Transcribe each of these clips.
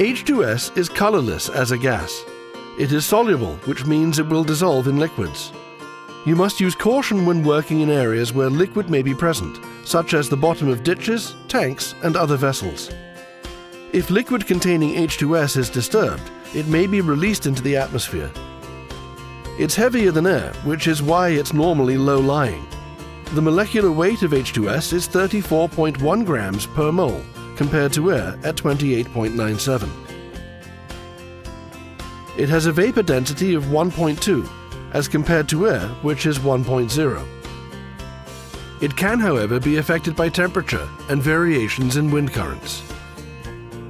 H2S is colorless as a gas. It is soluble, which means it will dissolve in liquids. You must use caution when working in areas where liquid may be present, such as the bottom of ditches, tanks, and other vessels. If liquid containing H2S is disturbed, it may be released into the atmosphere. It's heavier than air, which is why it's normally low-lying. The molecular weight of H2S is 34.1 grams per mole, compared to air at 28.97. It has a vapor density of 1.2, as compared to air, which is 1.0. It can, however, be affected by temperature and variations in wind currents.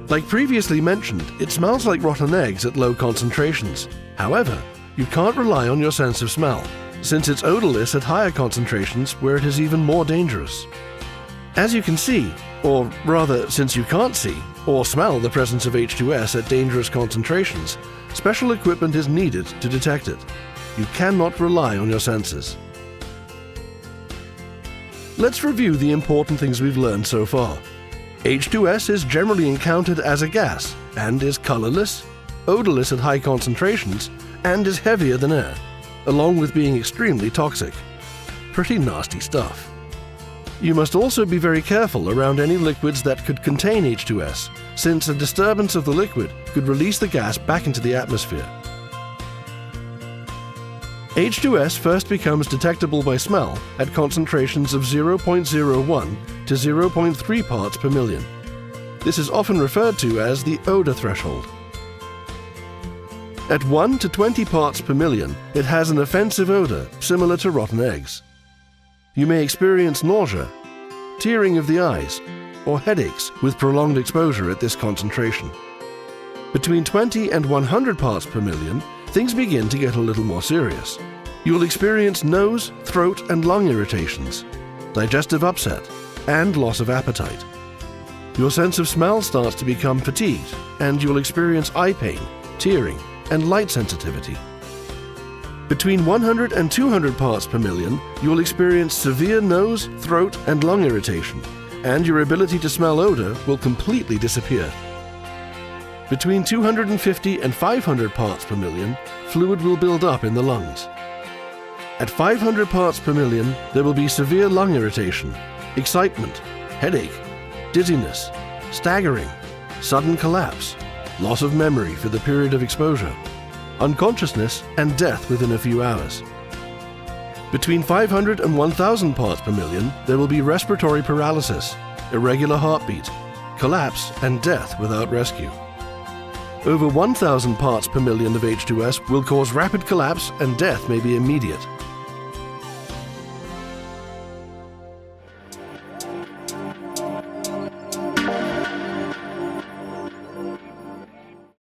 Like previously mentioned, it smells like rotten eggs at low concentrations. However, you can't rely on your sense of smell, since it's odorless at higher concentrations where it is even more dangerous. As you can see, or rather, since you can't see or smell the presence of H2S at dangerous concentrations, special equipment is needed to detect it. You cannot rely on your senses. Let's review the important things we've learned so far. H2S is generally encountered as a gas and is colorless, odorless at high concentrations, and is heavier than air, along with being extremely toxic. Pretty nasty stuff. You must also be very careful around any liquids that could contain H2S, since a disturbance of the liquid could release the gas back into the atmosphere. H2S first becomes detectable by smell at concentrations of 0.01 to 0.3 parts per million. This is often referred to as the odor threshold. At 1 to 20 parts per million, it has an offensive odor similar to rotten eggs. You may experience nausea, tearing of the eyes, or headaches with prolonged exposure at this concentration. Between 20 and 100 parts per million, things begin to get a little more serious. You will experience nose, throat, and lung irritations, digestive upset, and loss of appetite. Your sense of smell starts to become fatigued, and you will experience eye pain, tearing, and light sensitivity. Between 100 and 200 parts per million, you will experience severe nose, throat, and lung irritation, and your ability to smell odor will completely disappear. Between 250 and 500 parts per million, fluid will build up in the lungs. At 500 parts per million, there will be severe lung irritation, excitement, headache, dizziness, staggering, sudden collapse, loss of memory for the period of exposure, unconsciousness, and death within a few hours. Between 500 and 1,000 parts per million, there will be respiratory paralysis, irregular heartbeat, collapse, and death without rescue. Over 1,000 parts per million of H2S will cause rapid collapse, and death may be immediate.